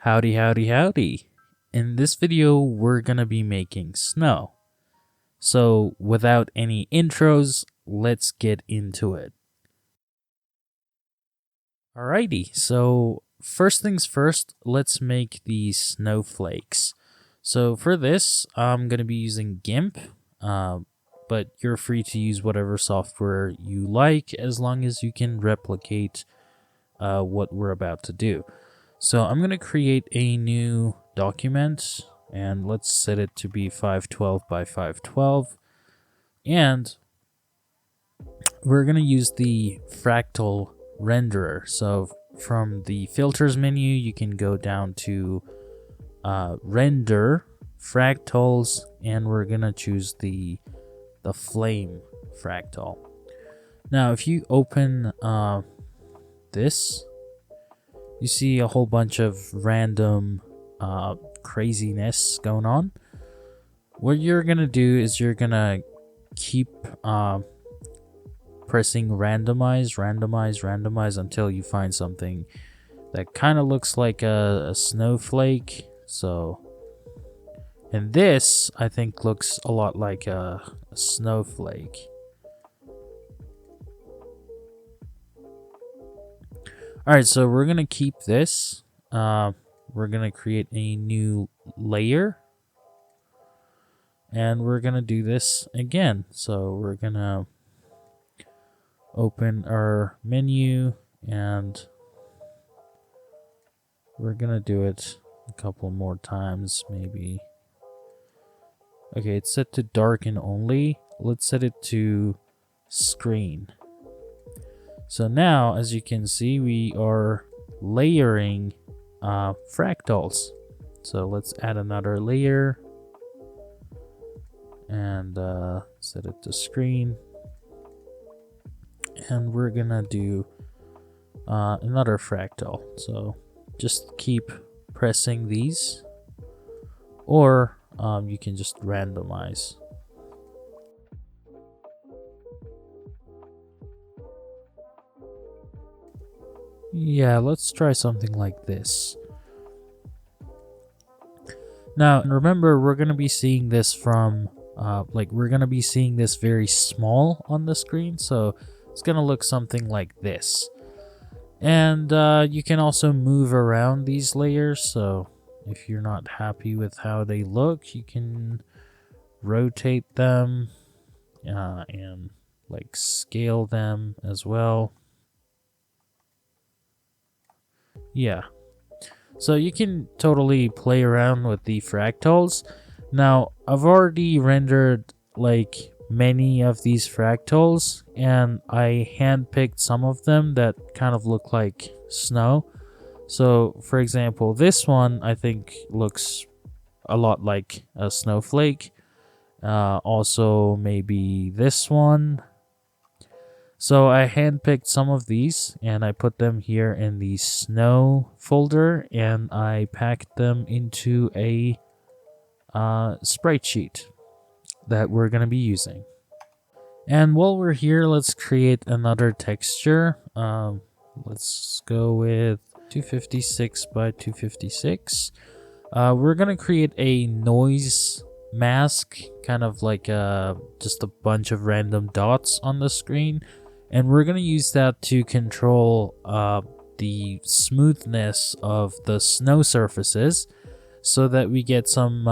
Howdy, howdy, howdy. In this video, we're gonna be making snow. So without any intros, let's get into it. Alrighty, so first things first, let's make these snowflakes. So for this, I'm gonna be using GIMP, but you're free to use whatever software you like as long as you can replicate what we're about to do. So I'm going to create a new document, and let's set it to be 512 by 512. And we're going to use the fractal renderer. So from the filters menu, you can go down to render, fractals, and we're going to choose the flame fractal. Now, if you open this, you see a whole bunch of random craziness going on. What you're gonna do is you're gonna keep pressing randomize until you find something that kind of looks like a snowflake. So, and this I think looks a lot like a snowflake. Alright, so we're going to keep this. We're going to create a new layer. And we're going to do this again. So we're going to open our menu and we're going to do it a couple more times maybe. Okay, it's set to darken only. Let's set it to screen. So now, as you can see, we are layering fractals. So let's add another layer and set it to screen. And we're gonna do another fractal. So just keep pressing these, or you can just randomize. Yeah, let's try something like this. Now, remember, we're going to be seeing this from, we're going to be seeing this very small on the screen, so it's going to look something like this. And you can also move around these layers, so if you're not happy with how they look, you can rotate them and scale them as well. Yeah, so you can totally play around with the fractals. Now, I've already rendered many of these fractals, and I handpicked some of them that kind of look like snow. So, for example, this one I think looks a lot like a snowflake. Also, maybe this one. So I handpicked some of these and I put them here in the snow folder, and I packed them into a sprite sheet that we're going to be using. And while we're here, let's create another texture. Let's go with 256 by 256. We're going to create a noise mask, kind of like just a bunch of random dots on the screen. And we're going to use that to control the smoothness of the snow surfaces so that we get some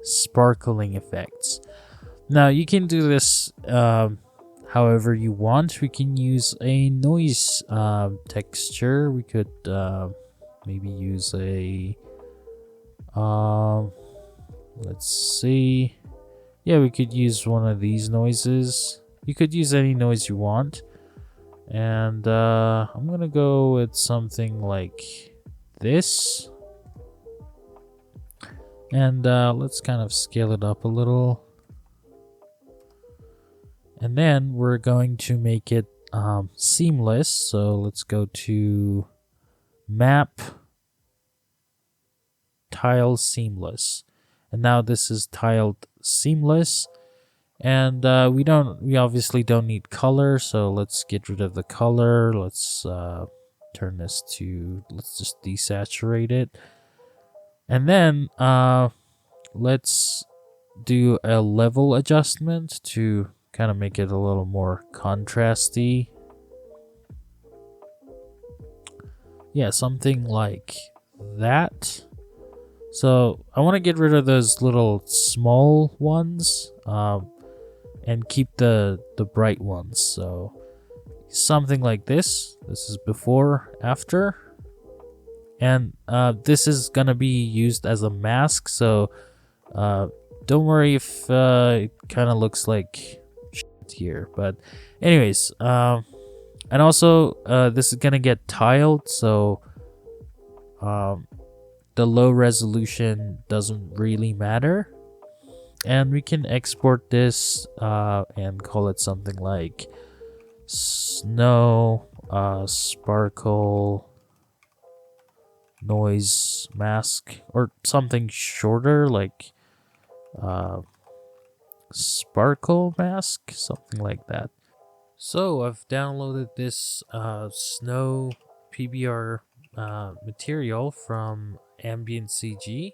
sparkling effects. Now, you can do this however you want. We can use a noise texture. We could maybe use a... let's see. Yeah, we could use one of these noises. You could use any noise you want. And I'm gonna go with something like this. And let's kind of scale it up a little. And then we're going to make it seamless. So let's go to Map, Tile Seamless. And now this is tiled seamless. And we obviously don't need color, so let's get rid of the color. Let's turn this to, let's just desaturate it. And then let's do a level adjustment to kind of make it a little more contrasty. Yeah, something like that. So I want to get rid of those little small ones and keep the bright ones. So something like this. This is before, after. And this is going to be used as a mask. So don't worry if it kind of looks like shit here. But anyways, and also this is going to get tiled. So the low resolution doesn't really matter. And we can export this and call it something like snow sparkle noise mask, or something shorter like sparkle mask, something like that. So I've downloaded this snow PBR material from Ambient CG,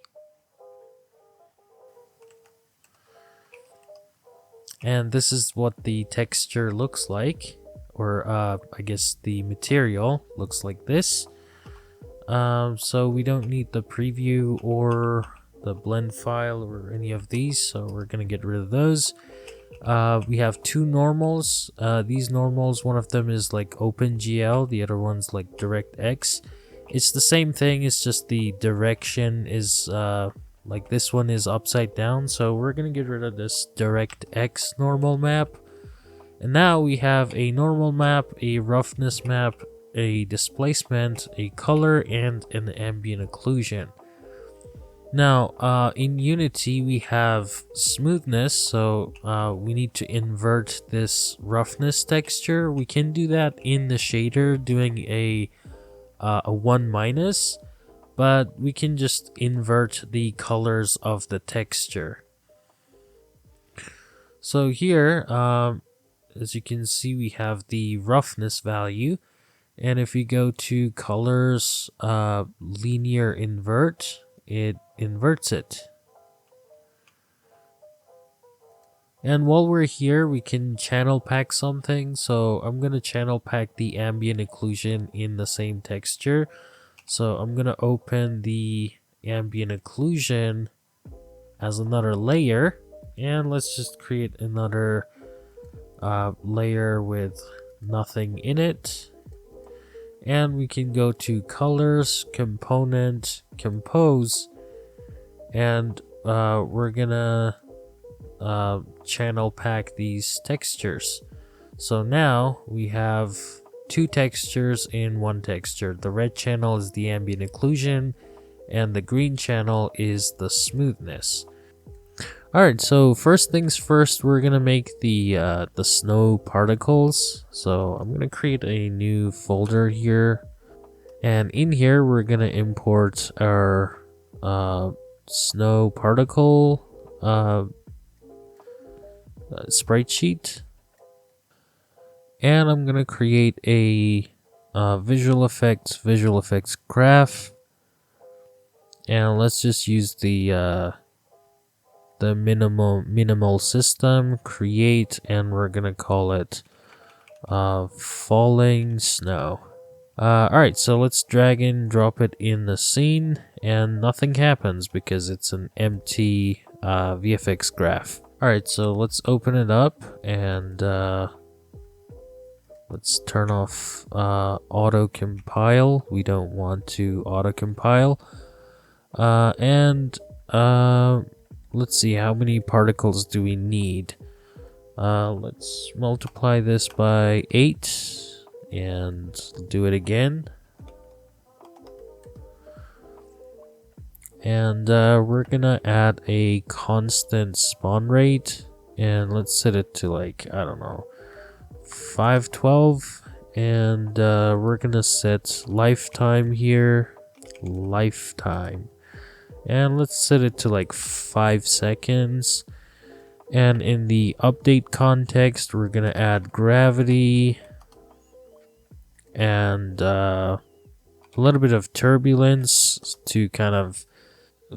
and this is what the texture looks like, or I guess the material looks like this. So we don't need the preview or the blend file or any of these, so we're gonna get rid of those. We have two normals. These normals, one of them is like OpenGL, the other one's like DirectX. It's the same thing, it's just the direction is like this one is upside down, so we're gonna get rid of this DirectX normal map. And now we have a normal map, a roughness map, a displacement, a color, and an ambient occlusion. Now in Unity we have smoothness, so we need to invert this roughness texture. We can do that in the shader doing a 1-, but we can just invert the colors of the texture. So here as you can see, we have the roughness value, and if we go to colors, linear invert, it inverts it. And while we're here, we can channel pack something. So I'm gonna channel pack the ambient occlusion in the same texture. So I'm gonna open the ambient occlusion as another layer, and let's just create another layer with nothing in it. And we can go to colors, component, compose, and we're gonna channel pack these textures. So now we have two textures in one texture. The red channel is the ambient occlusion, and the green channel is the smoothness. Alright, so first things first, we're gonna make the snow particles. So I'm gonna create a new folder here, and in here we're gonna import our snow particle sprite sheet, and I'm gonna create a visual effects graph, and let's just use the minimal system create, and we're gonna call it falling snow. Alright, so let's drag and drop it in the scene, and nothing happens because it's an empty VFX graph. Alright, so let's open it up, and let's turn off auto compile. We don't want to auto compile. And let's see, how many particles do we need? Let's multiply this by 8 and do it again. And we're gonna add a constant spawn rate, and let's set it to like, I don't know, 512. And we're gonna set lifetime here, lifetime. And let's set it to like 5 seconds. And in the update context, we're gonna add gravity, and a little bit of turbulence to kind of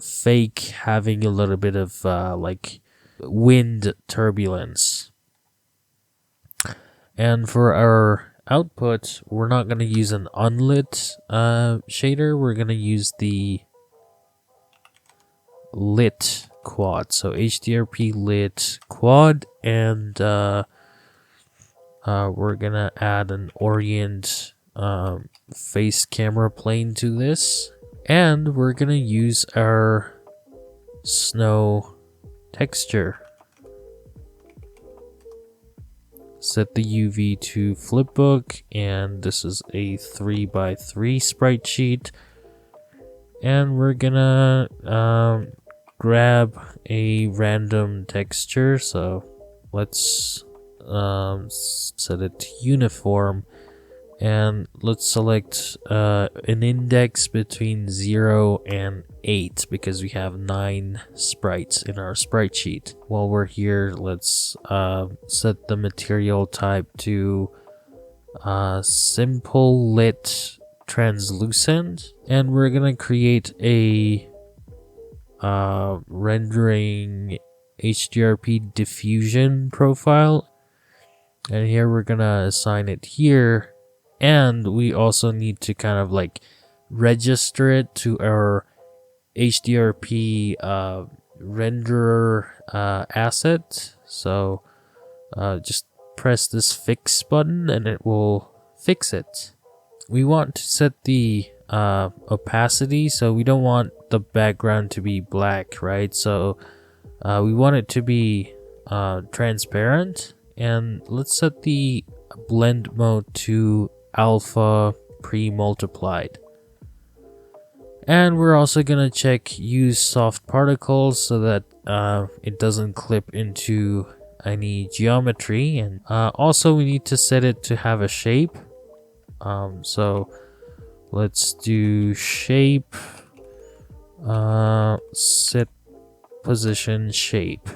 fake having a little bit of like wind turbulence. And for our output, we're not going to use an unlit shader. We're going to use the lit quad. So HDRP lit quad, and we're going to add an orient face camera plane to this. And we're going to use our snow texture. Set the UV to flipbook, and this is a 3x3 sprite sheet. And we're gonna grab a random texture. So let's set it to uniform, and let's select an index between 0 and 8 because we have 9 sprites in our sprite sheet. While we're here, let's set the material type to simple lit translucent, and we're gonna create a rendering HDRP diffusion profile, and here we're gonna assign it here. And we also need to kind of like register it to our HDRP renderer asset. So just press this fix button and it will fix it. We want to set the opacity, so we don't want the background to be black, right? So we want it to be transparent, and let's set the blend mode to alpha pre-multiplied. And we're also gonna check use soft particles so that it doesn't clip into any geometry. And also we need to set it to have a shape. So let's do shape, set position shape,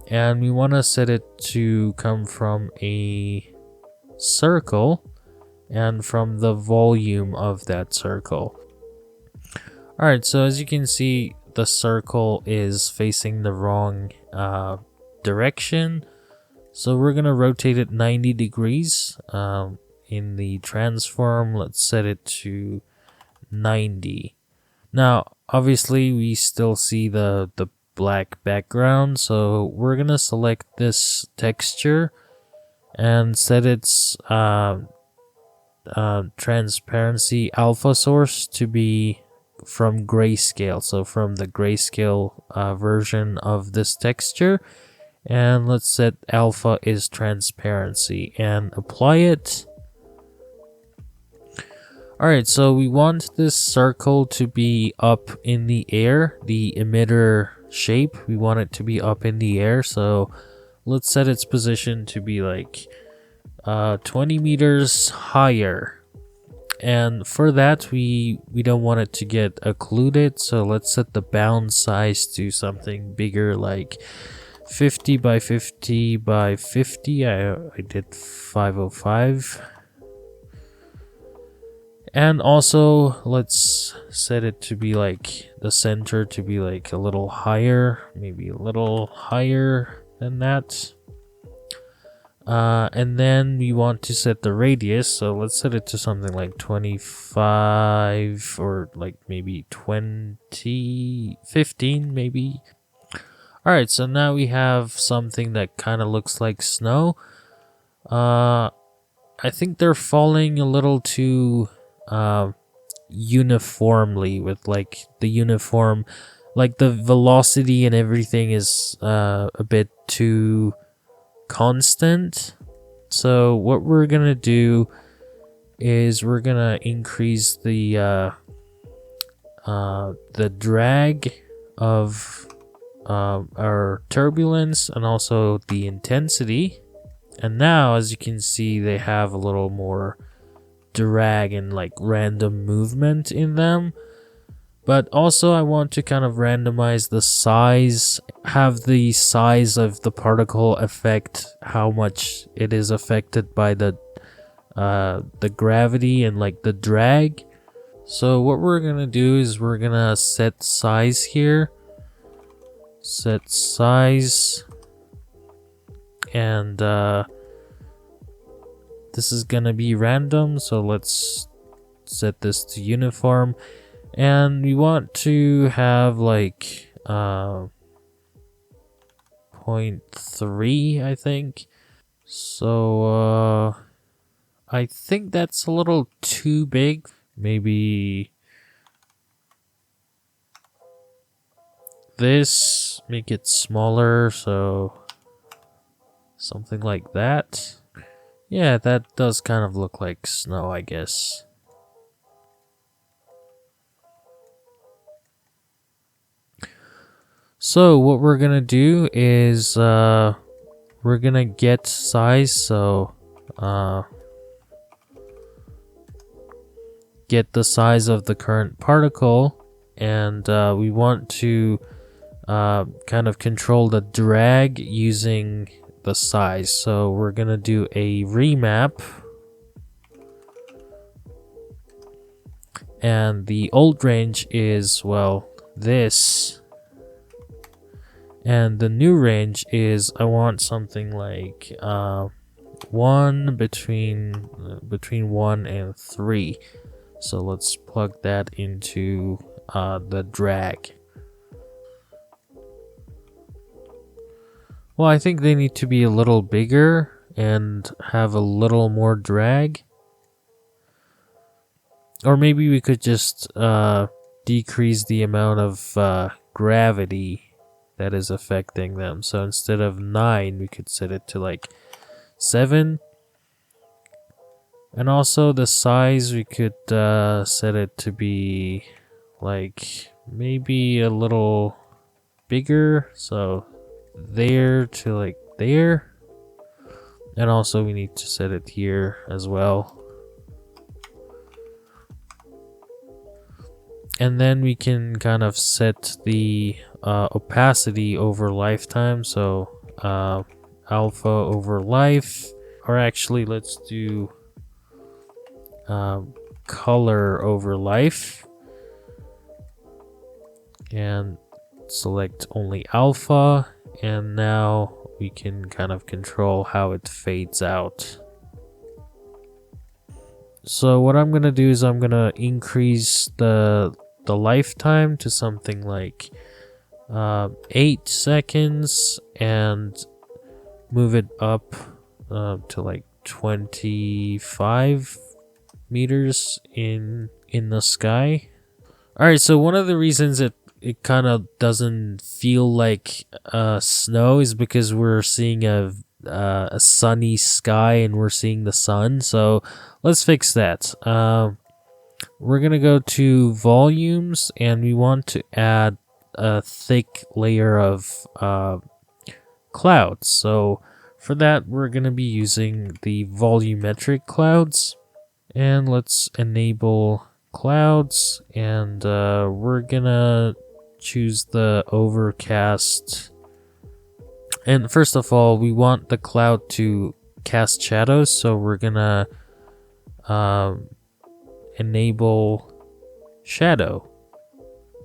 and we want to set it to come from a circle and from the volume of that circle. Alright, so as you can see, the circle is facing the wrong direction, so we're gonna rotate it 90 degrees. In the transform, let's set it to 90. Now obviously we still see the black background, so we're gonna select this texture and set its transparency alpha source to be from grayscale, so from the grayscale version of this texture. And let's set alpha is transparency and apply it. Alright, so we want this circle to be up in the air, the emitter shape, we want it to be up in the air, so let's set its position to be like 20 meters higher. And for that, we don't want it to get occluded, so let's set the bound size to something bigger, like 50 by 50 by 50. I did 505. And also let's set it to be like the center to be like a little higher, maybe a little higher than that. And then we want to set the radius, so let's set it to something like 25 or like maybe 20, 15 maybe. Alright, so now we have something that kind of looks like snow. I think they're falling a little too uniformly, with like the uniform, like the velocity and everything is a bit too constant. So what we're gonna do is we're gonna increase the drag of our turbulence and also the intensity. And now, as you can see, they have a little more drag and like random movement in them. But also I want to kind of randomize the size, have the size of the particle affect how much it is affected by the gravity and like the drag. So what we're gonna do is we're gonna set size here. Set size. And this is gonna be random, so let's set this to uniform. And we want to have like 0.3, I think. So I think that's a little too big. Maybe this, make it smaller, so something like that. Yeah, that does kind of look like snow, I guess. So what we're gonna do is we're gonna get size, so get the size of the current particle, and we want to kind of control the drag using the size. So we're gonna do a remap, and the old range is, well, this. And the new range is, I want something like 1 between 1 and 3. So let's plug that into the drag. Well, I think they need to be a little bigger and have a little more drag. Or maybe we could just decrease the amount of gravity that is affecting them. So instead of 9, we could set it to like 7. And also the size, we could set it to be like maybe a little bigger. So there to like there. And also we need to set it here as well. And then we can kind of set the opacity over lifetime. So alpha over life, or actually let's do color over life, and select only alpha. And now we can kind of control how it fades out. So what I'm gonna do is I'm gonna increase the lifetime to something like 8 seconds, and move it up to like 25 meters in the sky. Alright, so one of the reasons it kind of doesn't feel like snow is because we're seeing a sunny sky and we're seeing the sun. So let's fix that. We're gonna go to volumes, and we want to add a thick layer of clouds. So for that, we're gonna be using the volumetric clouds, and let's enable clouds, and we're gonna choose the overcast. And first of all, we want the cloud to cast shadows, so we're gonna enable shadow.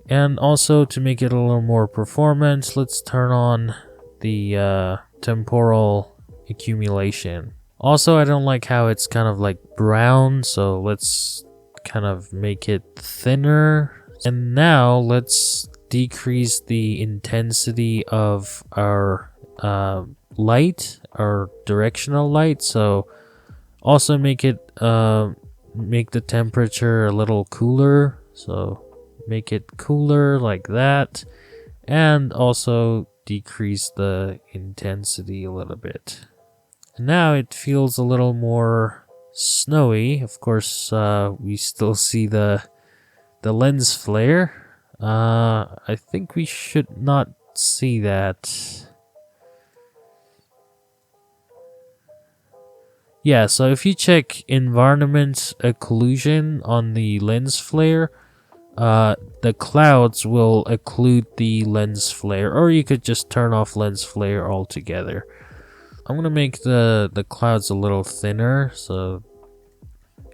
And also, to make it a little more performant, let's turn on the temporal accumulation. Also, I don't like how it's kind of like brown, so let's kind of make it thinner. And now let's decrease the intensity of our light, our directional light. So also make it make the temperature a little cooler, so make it cooler like that, and also decrease the intensity a little bit. And now it feels a little more snowy. Of course, we still see the lens flare. I think we should not see that. Yeah, so if you check environment occlusion on the lens flare, the clouds will occlude the lens flare, or you could just turn off lens flare altogether. I'm gonna make the clouds a little thinner, so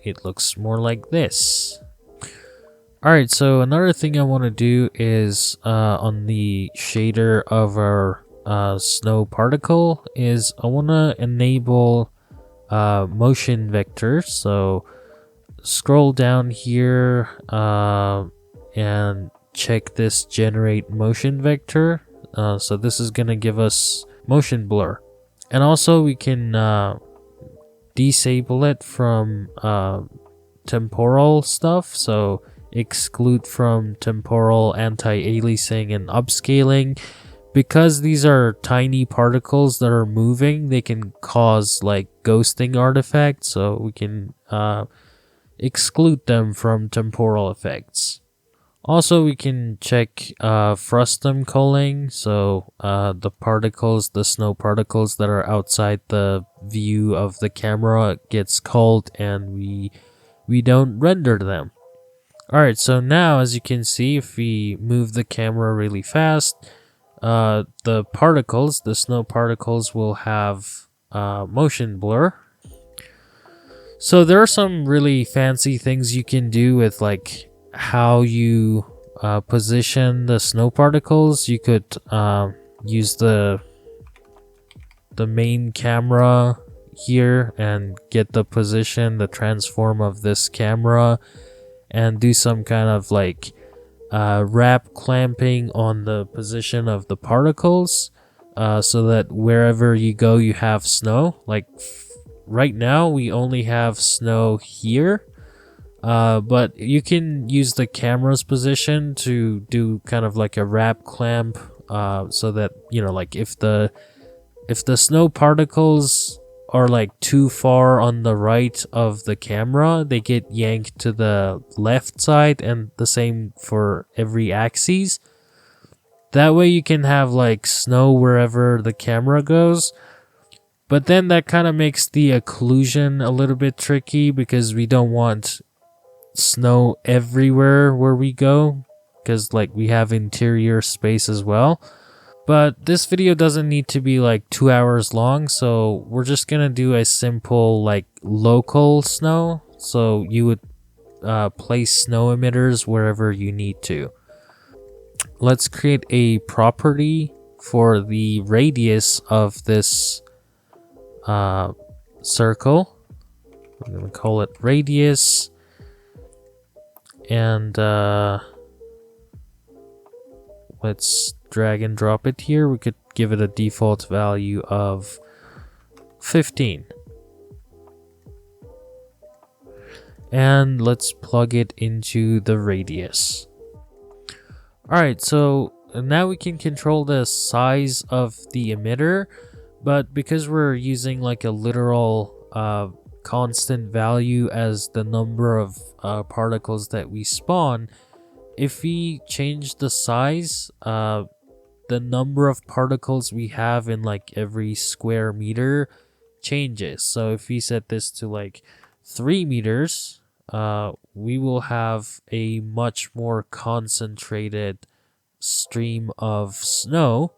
it looks more like this. Alright, so another thing I want to do is on the shader of our snow particle is I want to enable motion vector. So scroll down here and check this generate motion vector. So this is going to give us motion blur. And also we can disable it from temporal stuff. So exclude from temporal, anti-aliasing, and upscaling. Because these are tiny particles that are moving, they can cause like ghosting artifacts. So we can exclude them from temporal effects. Also, we can check frustum culling, so the particles, the snow particles that are outside the view of the camera gets culled and we don't render them. Alright, so now as you can see, if we move the camera really fast, the particles, the snow particles will have motion blur. So there are some really fancy things you can do with like how you position the snow particles. You could use the main camera here and get the position, the transform of this camera, and do some kind of like wrap clamping on the position of the particles so that wherever you go you have snow. Like right now we only have snow here, but you can use the camera's position to do kind of like a wrap clamp so that, you know, like if the snow particles are like too far on the right of the camera, they get yanked to the left side, and the same for every axis. That way you can have like snow wherever the camera goes. But then that kind of makes the occlusion a little bit tricky because we don't want snow everywhere where we go, because like we have interior space as well. But this video doesn't need to be like 2 hours long, so we're just gonna do a simple like local snow. So you would place snow emitters wherever you need to. Let's create a property for the radius of this circle. I'm gonna call it radius, and let's drag and drop it here. We could give it a default value of 15. And let's plug it into the radius. Alright, so now we can control the size of the emitter, but because we're using like a literal constant value as the number of particles that we spawn, if we change the size, the number of particles we have in like every square meter changes. So if we set this to like 3 meters, we will have a much more concentrated stream of snow.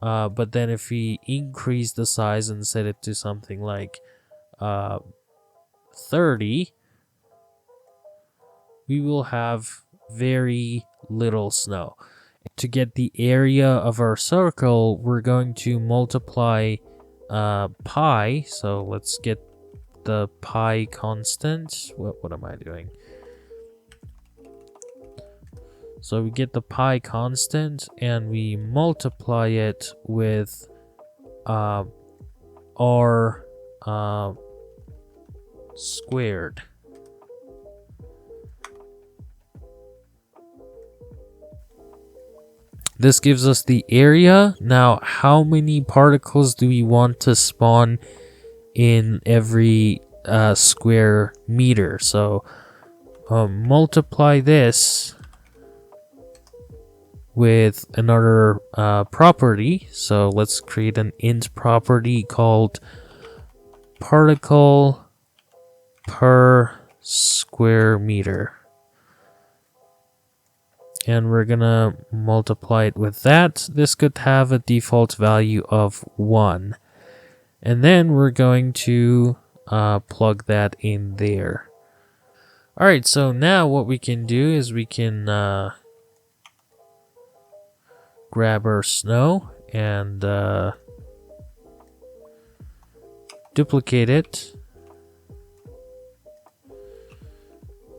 But then if we increase the size and set it to something like 30, we will have very little snow. To get the area of our circle, we're going to multiply pi. So let's get the pi constant. What am I doing? So we get the pi constant and we multiply it with r squared. This gives us the area. Now, how many particles do we want to spawn in every square meter? So multiply this with another property. So let's create an int property called particle per square meter. And we're gonna multiply it with that. This could have a default value of 1. And then we're going to plug that in there. Alright, so now what we can do is we can grab our snow and duplicate it.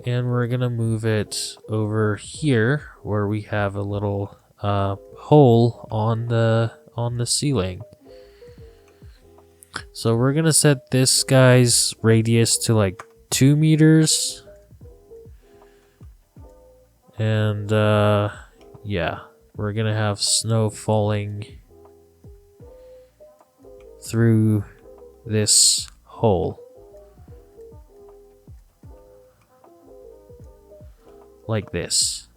And we're gonna move it over here where we have a little hole on the ceiling. So we're gonna set this guy's radius to like 2 meters. And yeah, we're gonna have snow falling through this hole. Like this.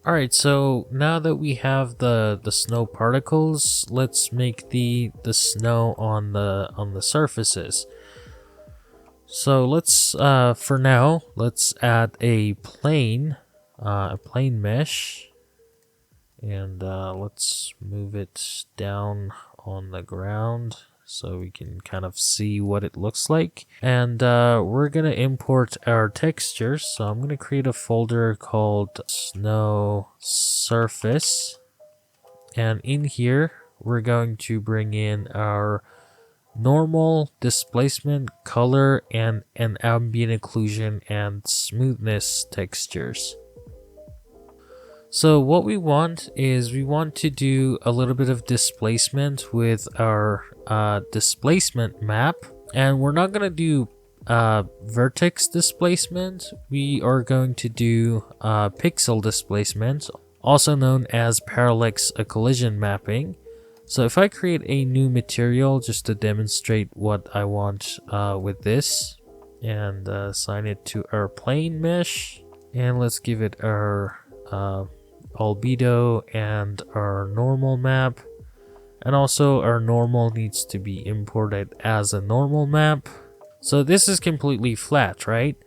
Alright, so now that we have the snow particles, let's make the snow on the surfaces. So let's for now, let's add a plane mesh, and let's move it down on the ground so we can kind of see what it looks like. And we're gonna import our textures. So I'm gonna create a folder called snow surface, and in here we're going to bring in our normal, displacement, color, and ambient occlusion and smoothness textures. So what we want is we want to do a little bit of displacement with our displacement map, and we're not going to do vertex displacement. We are going to do pixel displacement, also known as parallax occlusion mapping. So if I create a new material just to demonstrate what I want with this, and assign it to our plane mesh, and let's give it our albedo and our normal map, and also our normal needs to be imported as a normal map. So this is completely flat, right?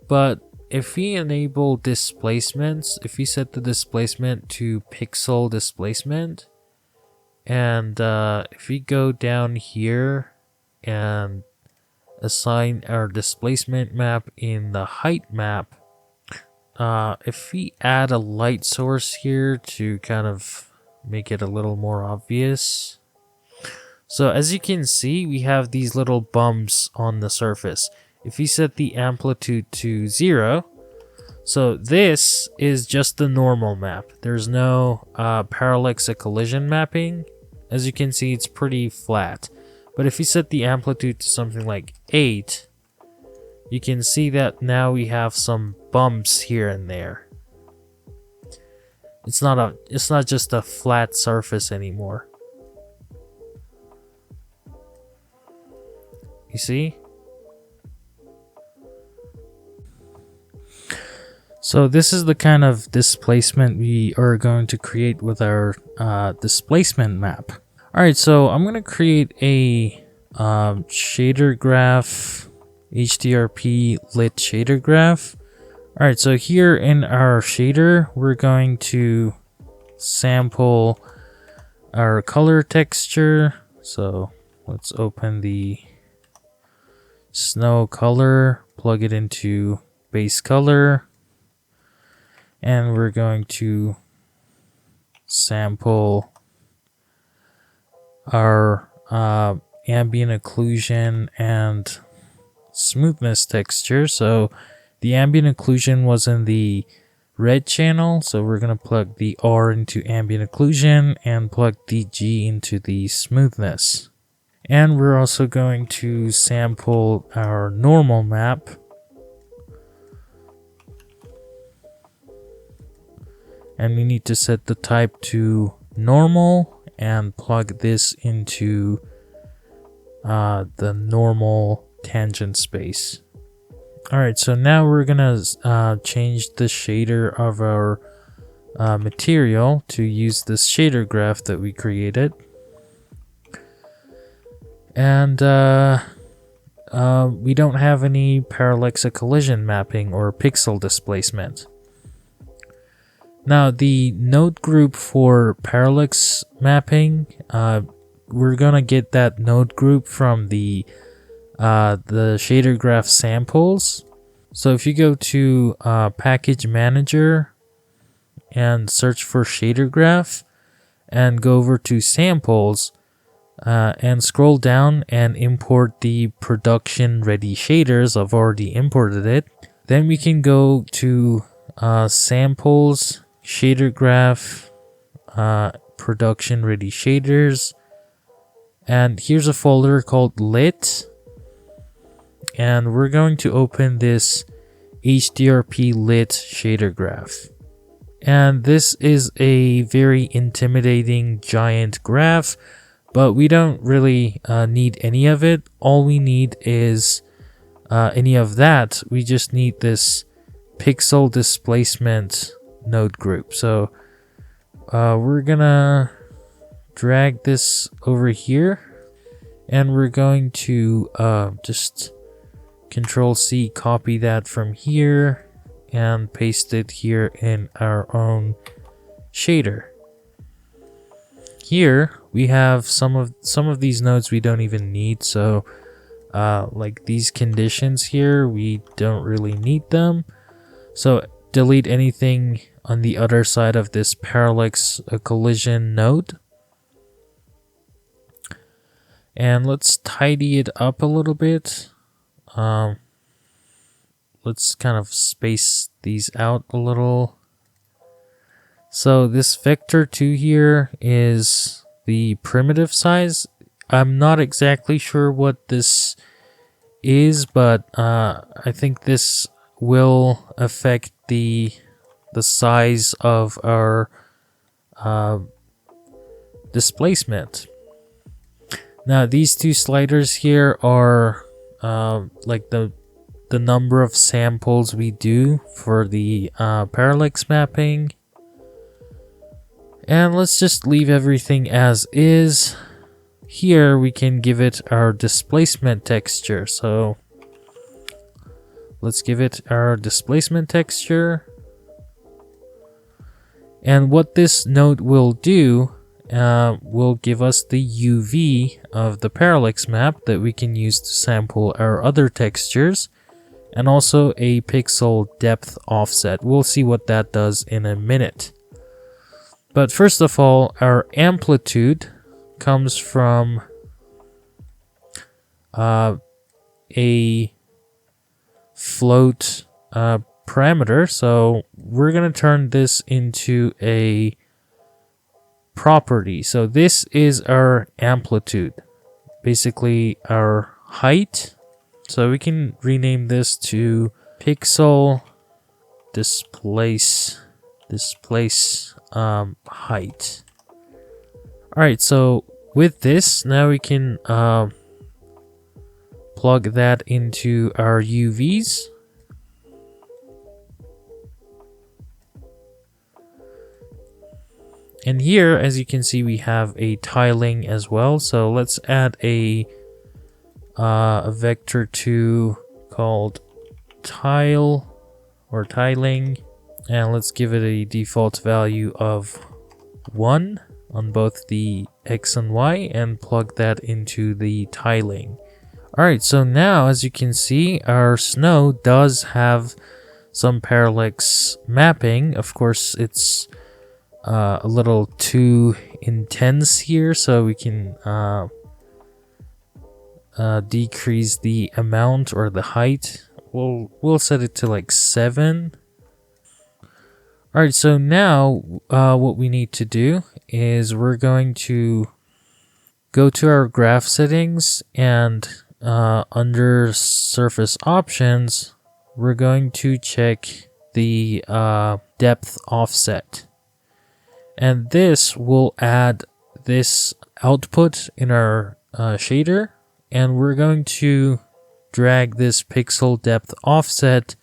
But if we enable displacements, if we set the displacement to pixel displacement, and if we go down here and assign our displacement map in the height map, if we add a light source here to kind of make it a little more obvious. So as you can see, we have these little bumps on the surface. If we set the amplitude to 0, so this is just the normal map. There's no parallax occlusion mapping. As you can see, it's pretty flat. But if we set the amplitude to something like 8, you can see that now we have some bumps here and there. It's not just a flat surface anymore. You see? So this is the kind of displacement we are going to create with our displacement map. Alright, so I'm going to create a shader graph, HDRP lit shader graph. Alright, so here in our shader, we're going to sample our color texture. So let's open the snow color, plug it into base color, and we're going to sample our ambient occlusion and smoothness texture. So the ambient occlusion was in the red channel, so we're going to plug the R into ambient occlusion and plug the G into the smoothness. And we're also going to sample our normal map. And we need to set the type to normal and plug this into the normal tangent space. Alright, so now we're gonna change the shader of our material to use this shader graph that we created. And we don't have any parallax occlusion mapping or pixel displacement. Now the node group for parallax mapping, we're gonna get that node group from the the shader graph samples. So if you go to package manager and search for shader graph and go over to samples and scroll down and import the production ready shaders. I've already imported it. Then we can go to samples, shader graph, production ready shaders, and here's a folder called lit, and we're going to open this HDRP lit shader graph. And this is a very intimidating giant graph, but we don't really need any of it. All we need is any of that. We just need this pixel displacement node group. So we're gonna drag this over here, and we're going to just Control C, copy that from here and paste it here in our own shader. Here we have some of these nodes we don't even need, so like these conditions here, we don't really need them. So delete anything on the other side of this parallax collision node. And let's tidy it up a little bit. Let's kind of space these out a little. So this vector 2 here is the primitive size. I'm not exactly sure what this is, but I think this will affect the size of our displacement. Now these two sliders here are like the number of samples we do for the parallax mapping. And let's just leave everything as is. Here we can give it our displacement texture. So let's give it our displacement texture. And what this node will do will give us the UV of the parallax map that we can use to sample our other textures, and also a pixel depth offset. We'll see what that does in a minute. But first of all, our amplitude comes from a float parameter. So we're going to turn this into a property. So this is our amplitude, basically our height. So we can rename this to pixel displace height. Alright, so with this, now we can plug that into our UVs. And here, as you can see, we have a tiling as well. So let's add a vector 2 called tile or tiling, and let's give it a default value of 1 on both the X and Y, and plug that into the tiling. Alright, so now as you can see, our snow does have some parallax mapping. Of course, it's a little too intense here, so we can decrease the amount or the height. We'll set it to like 7. Alright, so now what we need to do is we're going to go to our graph settings, and under surface options, we're going to check the depth offset. And this will add this output in our shader, and we're going to drag this pixel depth offset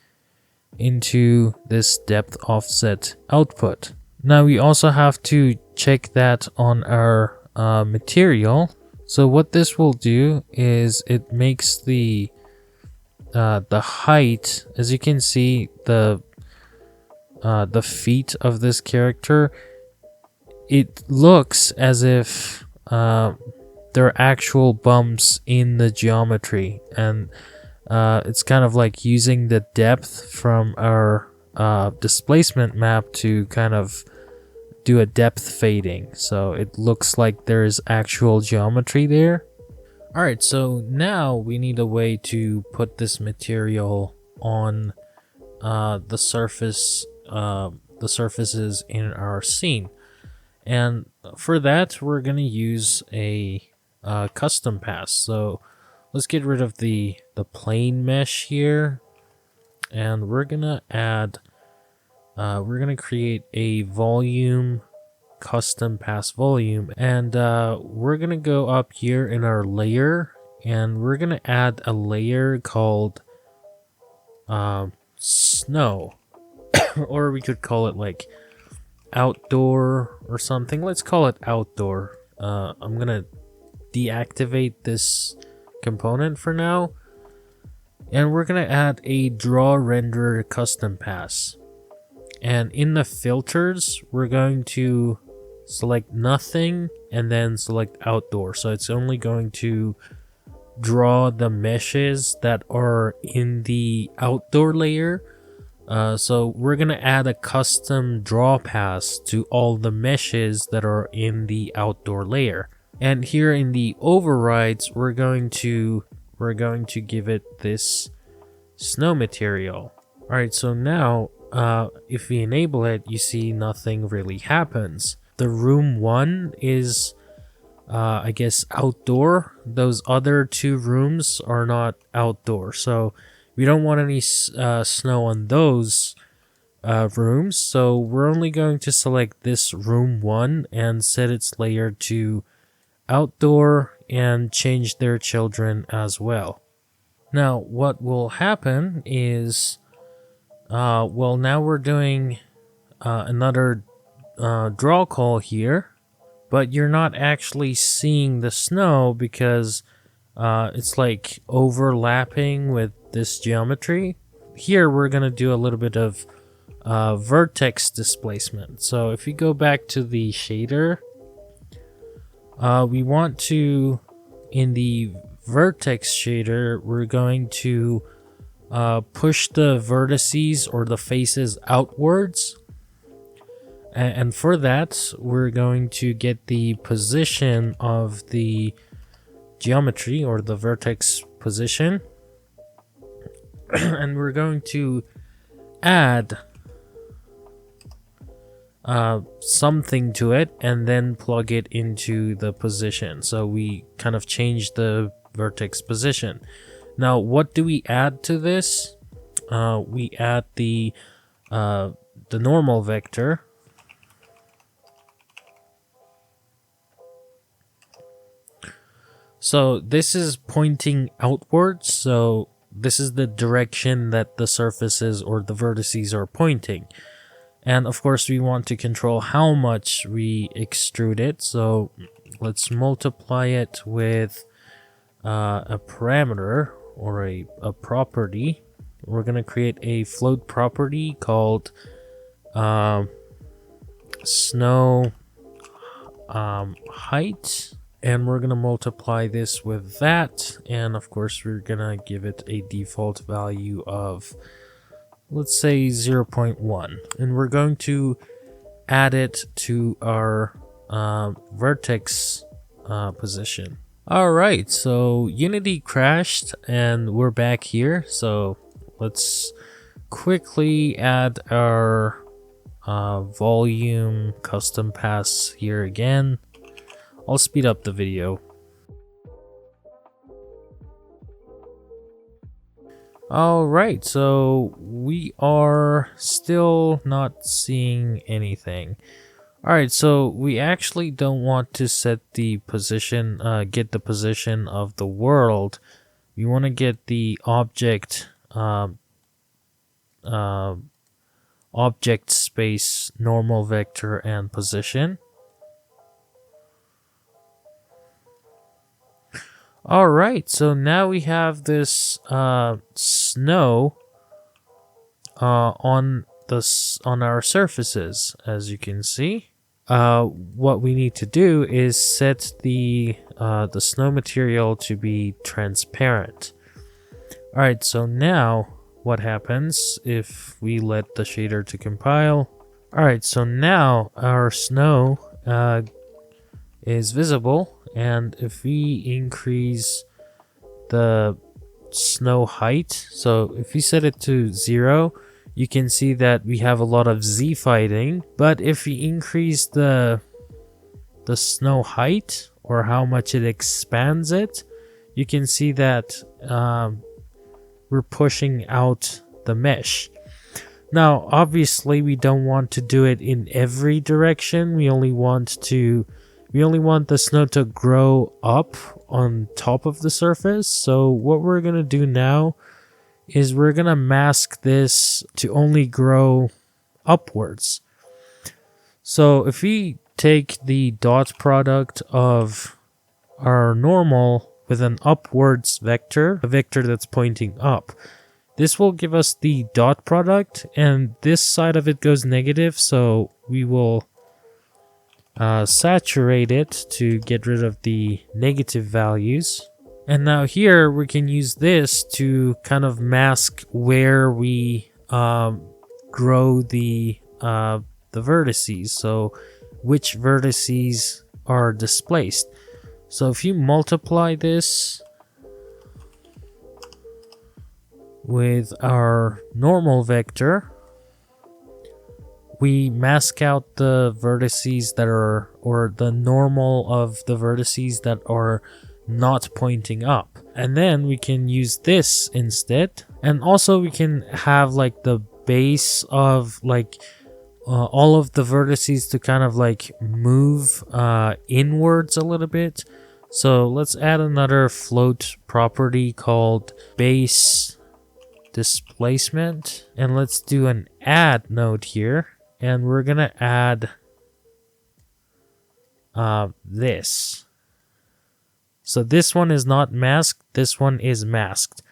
into this depth offset output. Now we also have to check that on our material. So what this will do is it makes the height, as you can see, the feet of this character, it looks as if there are actual bumps in the geometry, and it's kind of like using the depth from our displacement map to kind of do a depth fading, so it looks like there's actual geometry there. Alright, so now we need a way to put this material on the surfaces in our scene. And for that, we're going to use a custom pass. So let's get rid of the plane mesh here. And we're going to add, we're going to create a volume, custom pass volume. And we're going to go up here in our layer. And we're going to add a layer called snow. Or we could call it like outdoor or something. Let's call it outdoor. I'm gonna deactivate this component for now, and we're gonna add a draw render custom pass. And in the filters, we're going to select nothing and then select outdoor, so it's only going to draw the meshes that are in the outdoor layer. So we're gonna add a custom draw pass to all the meshes that are in the outdoor layer. And here in the overrides, we're going to give it this snow material. Alright, so now if we enable it, you see nothing really happens. The room 1 is I guess outdoor. Those other 2 rooms are not outdoor, so we don't want any snow on those rooms, so we're only going to select this room 1 and set its layer to outdoor and change their children as well. Now what will happen is, well, now we're doing another draw call here, but you're not actually seeing the snow because it's like overlapping with this geometry. Here we're going to do a little bit of vertex displacement. So if you go back to the shader, we want to, in the vertex shader, we're going to push the vertices or the faces outwards. And for that, we're going to get the position of the geometry or the vertex position. And we're going to add something to it and then plug it into the position. So we kind of change the vertex position. Now, what do we add to this? We add the normal vector. So this is pointing outwards, so this is the direction that the surfaces or the vertices are pointing. And of course we want to control how much we extrude it, so let's multiply it with a parameter or a property. We're going to create a float property called snow height. And we're going to multiply this with that. And of course, we're going to give it a default value of, let's say, 0.1. And we're going to add it to our vertex position. All right, so Unity crashed and we're back here. So let's quickly add our volume custom pass here again. I'll speed up the video. Alright, so we are still not seeing anything. Alright, so we actually don't want to set the position, get the position of the world. We want to get the object, object space, normal vector, and position. Alright, so now we have this snow on our surfaces, as you can see. What we need to do is set the the snow material to be transparent. Alright, so now what happens if we let the shader to compile? Alright, so now our snow is visible, and if we increase the snow height, so if we set it to 0, you can see that we have a lot of Z fighting. But if we increase the snow height, or how much it expands it, you can see that we're pushing out the mesh. Now obviously we don't want to do it in every direction. We only want the snow to grow up on top of the surface. So what we're gonna do now is we're gonna mask this to only grow upwards. So if we take the dot product of our normal with an upwards vector, a vector that's pointing up, this will give us the dot product, and this side of it goes negative, so we will saturate it to get rid of the negative values. And now here we can use this to kind of mask where we grow the vertices, so which vertices are displaced. So if you multiply this with our normal vector, we mask out the vertices that are, or the normal of the vertices that are not pointing up. And then we can use this instead. And also we can have like the base of like all of the vertices to kind of like move inwards a little bit. So let's add another float property called base displacement, and let's do an add node here, and we're gonna add this. So this one is not masked, this one is masked.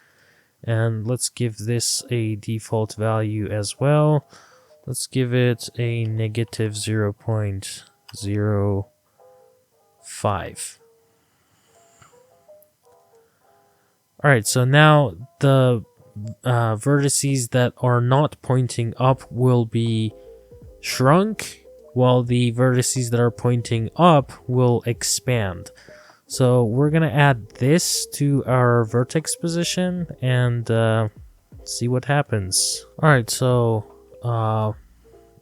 And let's give this a default value as well. Let's give it a negative 0.05. Alright, so now the vertices that are not pointing up will be shrunk, while the vertices that are pointing up will expand. So we're gonna add this to our vertex position and see what happens. Alright, so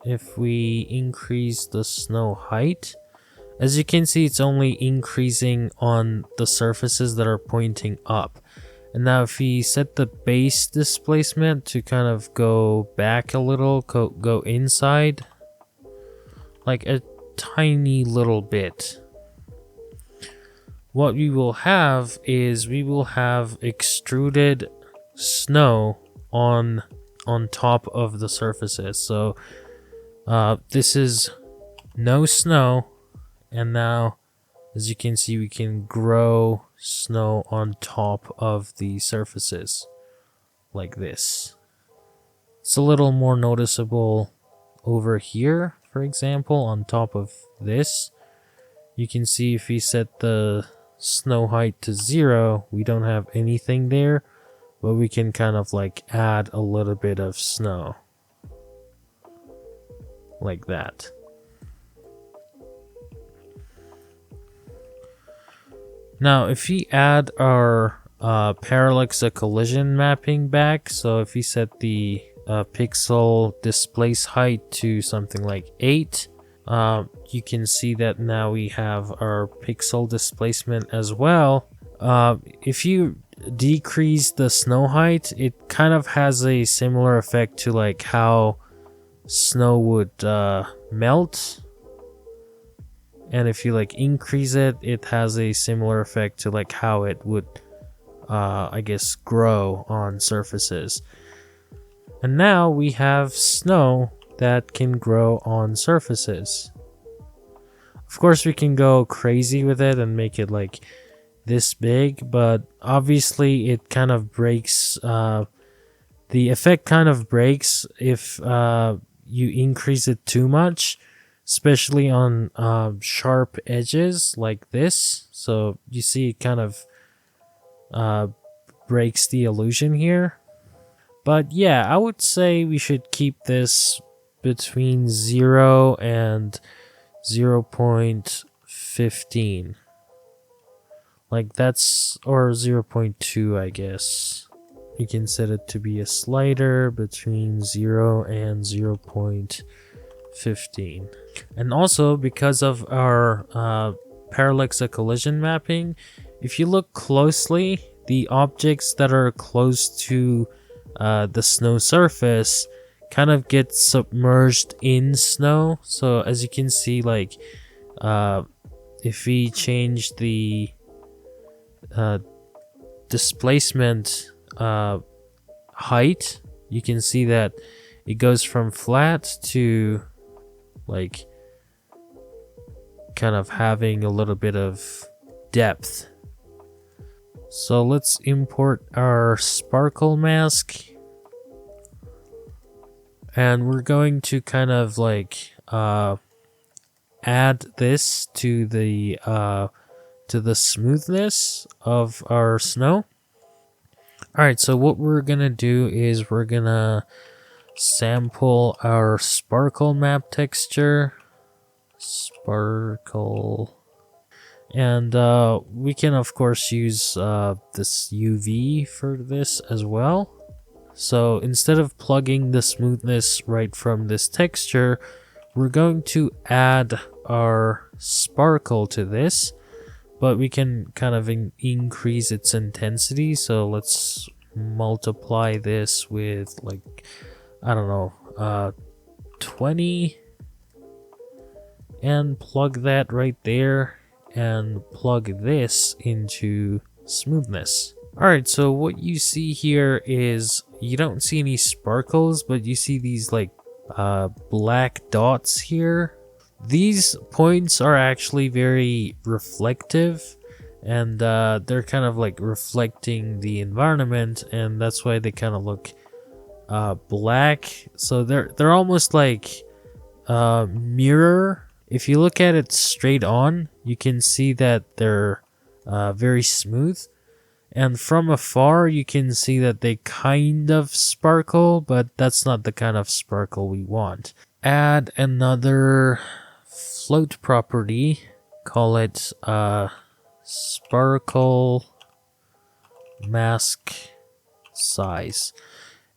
if we increase the snow height, as you can see, it's only increasing on the surfaces that are pointing up. And now if we set the base displacement to kind of go back a little, go inside, like a tiny little bit, what we will have is we will have extruded snow on top of the surfaces. So this is no snow, and now as you can see, we can grow snow on top of the surfaces like this. It's a little more noticeable over here, for example, on top of this. You can see if we set the snow height to 0, we don't have anything there, but we can kind of like add a little bit of snow like that. Now if we add our parallax occlusion mapping back, so if we set the pixel displace height to something like 8, you can see that now we have our pixel displacement as well. If you decrease the snow height, it kind of has a similar effect to like how snow would melt. And if you like increase it, it has a similar effect to like how it would, I guess, grow on surfaces. And now we have snow that can grow on surfaces. Of course, we can go crazy with it and make it like this big, but obviously it kind of breaks, the effect kind of breaks if you increase it too much. especially on sharp edges like this. So you see it kind of breaks the illusion here. But yeah, I would say we should keep this between 0 and 0.15. Like that's, or 0.2, I guess. You can set it to be a slider between 0 and 0.15. And also, because of our parallax occlusion mapping, if you look closely, the objects that are close to the snow surface kind of get submerged in snow. So as you can see, like if we change the displacement height, you can see that it goes from flat to like kind of having a little bit of depth. So let's import our sparkle mask, and we're going to kind of like add this to the smoothness of our snow. Alright, so what we're gonna do is we're gonna sample our sparkle map texture. Sparkle. And we can of course use this UV for this as well. So instead of plugging the smoothness right from this texture, we're going to add our sparkle to this, but we can kind of increase its intensity. So let's multiply this with, like, I don't know, 20, and plug that right there, and plug this into smoothness. Alright, so what you see here is you don't see any sparkles, but you see these like black dots here. These points are actually very reflective, and they're kind of like reflecting the environment, and that's why they kind of look black. So they're almost like mirror. If you look at it straight on, you can see that they're very smooth. And from afar, you can see that they kind of sparkle, but that's not the kind of sparkle we want. Add another float property, call it sparkle mask size.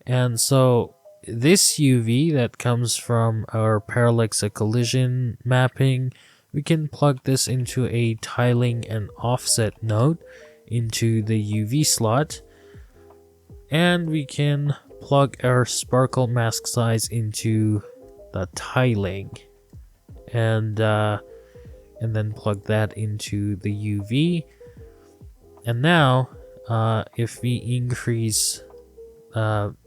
And so this UV that comes from our parallax occlusion mapping, we can plug this into a tiling and offset node into the UV slot, and we can plug our sparkle mask size into the tiling, and then plug that into the UV. And now if we increase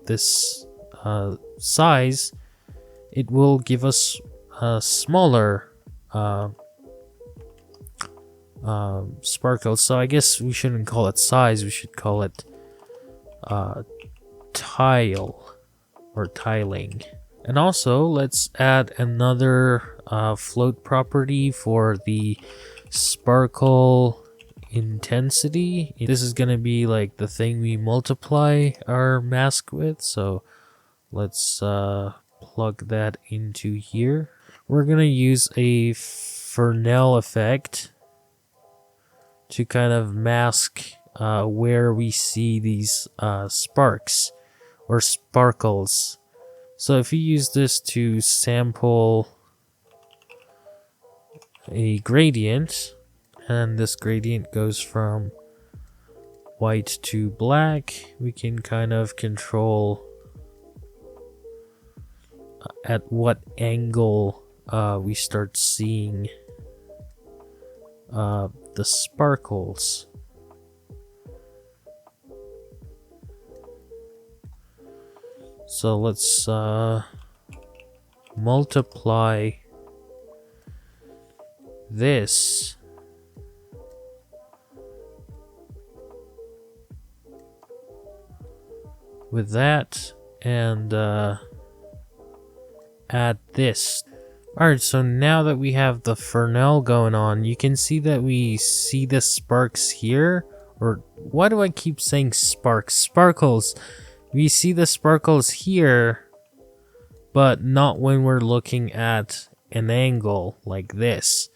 this size, it will give us a smaller sparkle. So I guess we shouldn't call it size, we should call it tile or tiling. And also let's add another float property for the sparkle intensity. This is gonna be like the thing we multiply our mask with, so let's plug that into here. We're gonna use a Fresnel effect to kind of mask where we see these sparks or sparkles. So if you use this to sample a gradient, and this gradient goes from white to black, we can kind of control at what angle we start seeing the sparkles. So let's multiply this with that, and add this. Alright, so now that we have the Fresnel going on, you can see that we see the sparks here. Or why do I keep saying sparks? Sparkles. We see the sparkles here, but not when we're looking at an angle like this.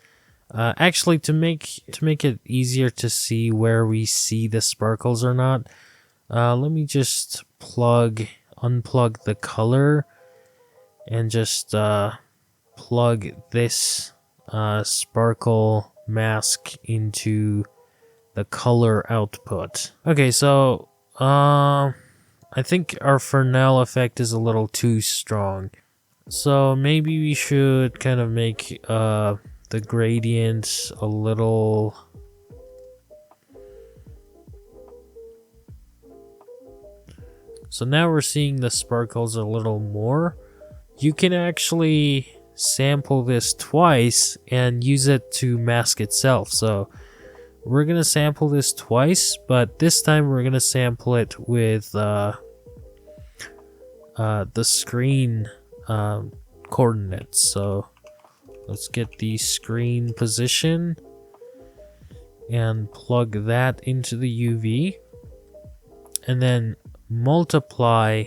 Actually, to make it easier to see where we see the sparkles or not, let me just unplug the color and just plug this sparkle mask into the color output. Okay, so I think our Fresnel effect is a little too strong. So maybe we should kind of make the gradient a little... So now we're seeing the sparkles a little more. You can actually sample this twice and use it to mask itself. So we're gonna sample this twice, but this time we're gonna sample it with the screen coordinates. So let's get the screen position and plug that into the UV, and then multiply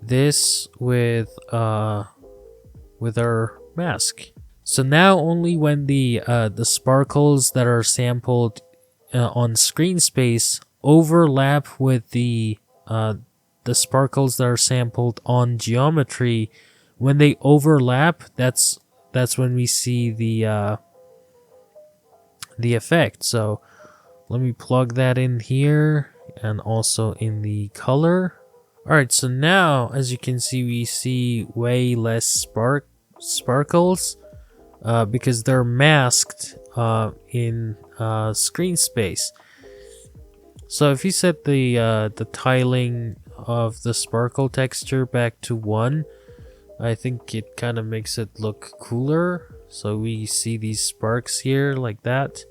this with our mask. So now only when the sparkles that are sampled on screen space overlap with the sparkles that are sampled on geometry, when they overlap, that's when we see the effect. So let me plug that in here and also in the color. Alright, so now as you can see, we see way less sparkles because they're masked in screen space. So if you set the tiling of the sparkle texture back to 1, I think it kind of makes it look cooler. So we see these sparks here like that.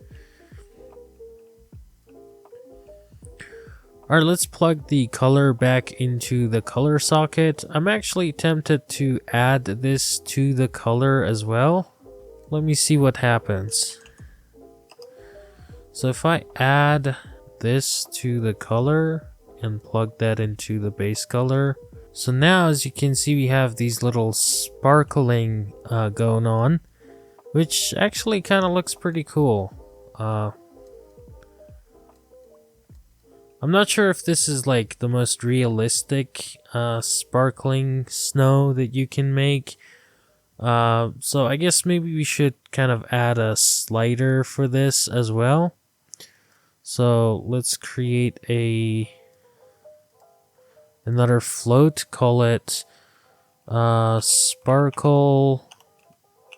Alright, let's plug the color back into the color socket. I'm actually tempted to add this to the color as well. Let me see what happens. So if I add this to the color and plug that into the base color. So now as you can see, we have these little sparkling going on, which actually kind of looks pretty cool. I'm not sure if this is like the most realistic sparkling snow that you can make. So I guess maybe we should kind of add a slider for this as well. So let's create another float, call it sparkle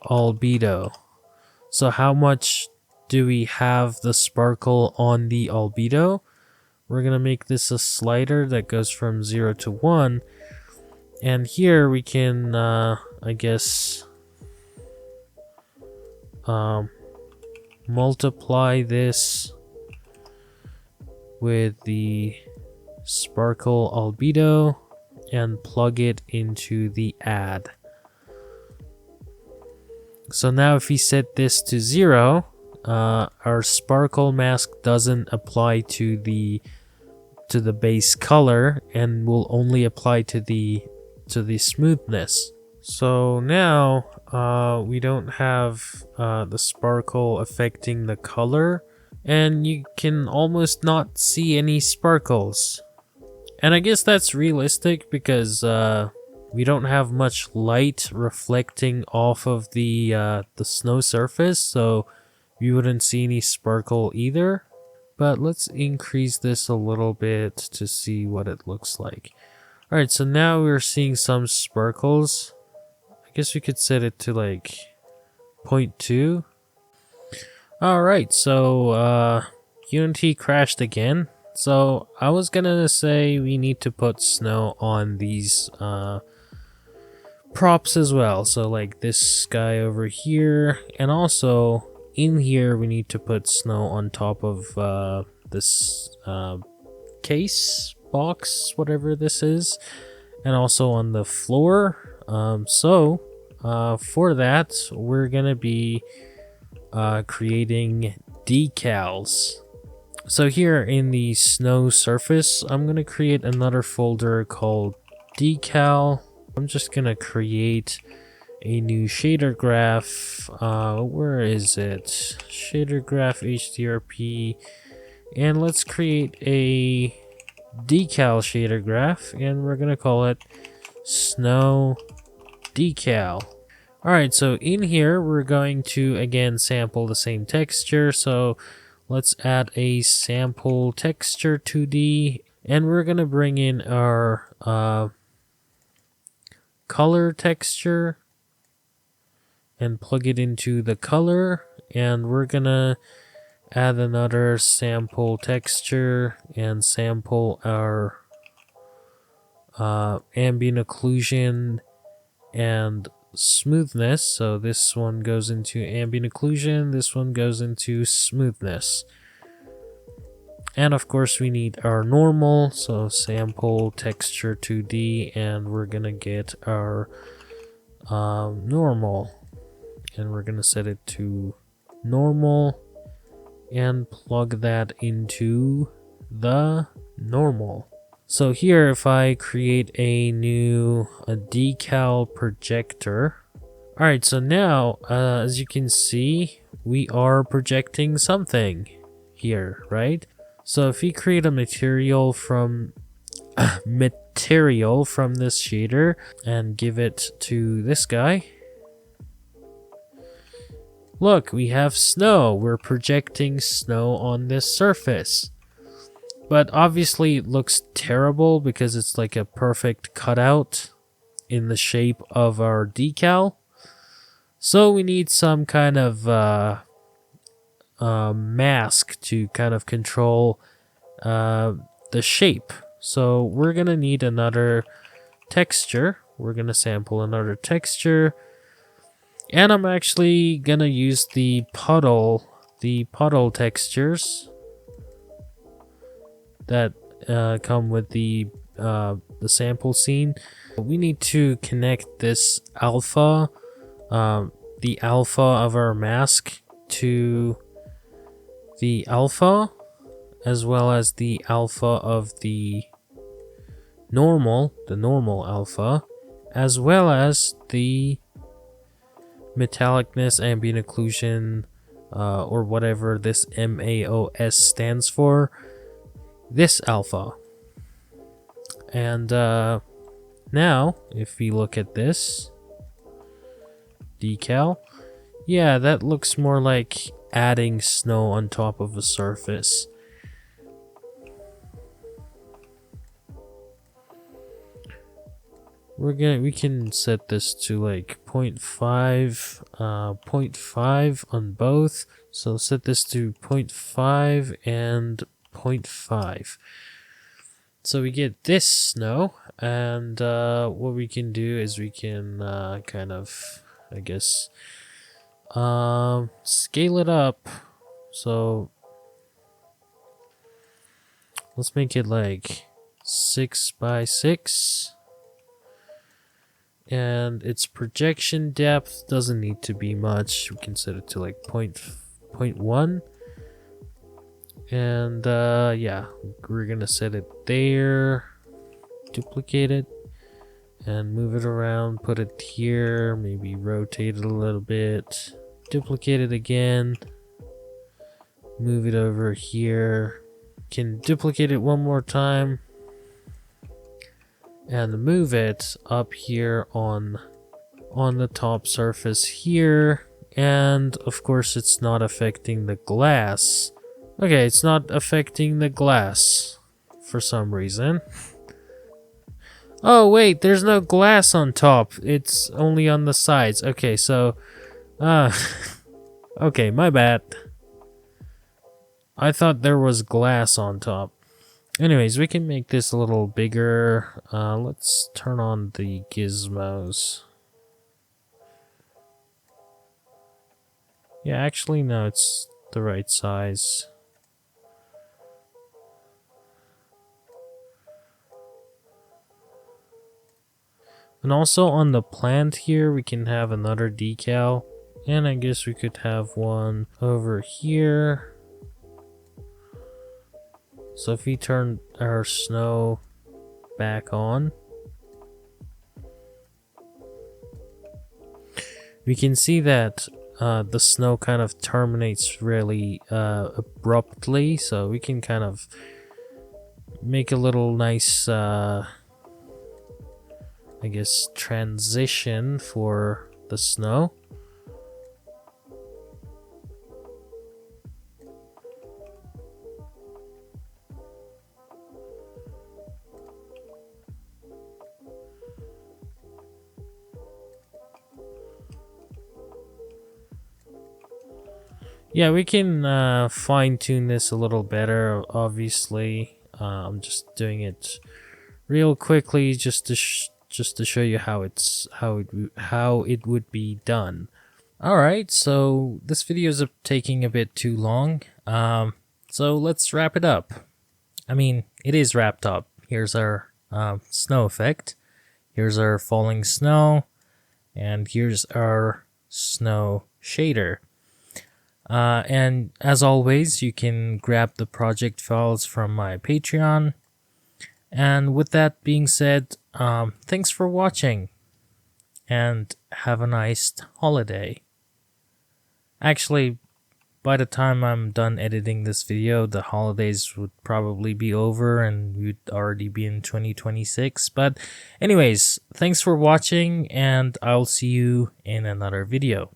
albedo. So how much do we have the sparkle on the albedo? We're gonna make this a slider that goes from 0 to 1, and here we can I guess multiply this with the sparkle albedo and plug it into the add. So now if we set this to 0, our sparkle mask doesn't apply to the base color and will only apply to the smoothness. So now we don't have the sparkle affecting the color, and you can almost not see any sparkles. And I guess that's realistic because we don't have much light reflecting off of the snow surface, so you wouldn't see any sparkle either. But let's increase this a little bit to see what it looks like. Alright, so now we're seeing some sparkles. I guess we could set it to like 0.2. Alright, so Unity crashed again. So I was gonna say we need to put snow on these props as well. So like this guy over here, and also in here we need to put snow on top of this case box, whatever this is, and also on the floor. So for that, we're gonna be creating decals. So here in the snow surface, I'm gonna create another folder called decal. I'm just gonna create a new shader graph. Where is it? Shader graph HDRP. And let's create a decal shader graph, and we're gonna call it snow decal. Alright, so in here we're going to again sample the same texture. So let's add a sample texture 2D, and we're gonna bring in our color texture and plug it into the color, and we're gonna add another sample texture and sample our ambient occlusion and smoothness. So this one goes into ambient occlusion, this one goes into smoothness. And of course we need our normal, so sample texture 2D, and we're gonna get our normal, and we're gonna set it to normal and plug that into the normal. So here, if I create a new decal projector. Alright, so now, as you can see, we are projecting something here, right? So if we create a material from this shader and give it to this guy, look, we have snow. We're projecting snow on this surface. But obviously it looks terrible because it's like a perfect cutout in the shape of our decal. So we need some kind of mask to kind of control the shape. So we're going to need another texture. We're going to sample another texture. And I'm actually going to use the puddle textures that come with the sample scene. We need to connect this alpha, the alpha of our mask, to the alpha, as well as the alpha of the normal alpha, as well as the metallicness, ambient occlusion, or whatever this MAOS stands for, this alpha. And now if we look at this decal, yeah, that looks more like adding snow on top of a surface. We can set this to like 0.5 on both. So set this to 0.5 and 0.5. So we get this snow, and what we can do is we can kind of, I guess, scale it up. So let's make it like 6 by 6. And its projection depth doesn't need to be much. We can set it to like 0.1. And yeah, we're gonna set it there, duplicate it, and move it around, put it here, maybe rotate it a little bit, duplicate it again, move it over here, can duplicate it one more time, and move it up here on the top surface here. And of course it's not affecting the glass. Okay, it's not affecting the glass for some reason. Oh wait, there's no glass on top, it's only on the sides. Okay, so okay, my bad. I thought there was glass on top. Anyways, we can make this a little bigger. Let's turn on the gizmos. Yeah, actually, no, it's the right size. And also on the plant here, we can have another decal. And I guess we could have one over here. So if we turn our snow back on, we can see that the snow kind of terminates really abruptly. So we can kind of make a little nice, I guess, transition for the snow. Yeah, we can fine-tune this a little better, obviously. I'm just doing it real quickly just to show you how it would be done. All right, so this video is taking a bit too long. So let's wrap it up. I mean, it is wrapped up. Here's our snow effect. Here's our falling snow, and here's our snow shader. And as always, you can grab the project files from my Patreon. And with that being said, thanks for watching and have a nice holiday. Actually, by the time I'm done editing this video, the holidays would probably be over and we'd already be in 2026. But anyways, thanks for watching and I'll see you in another video.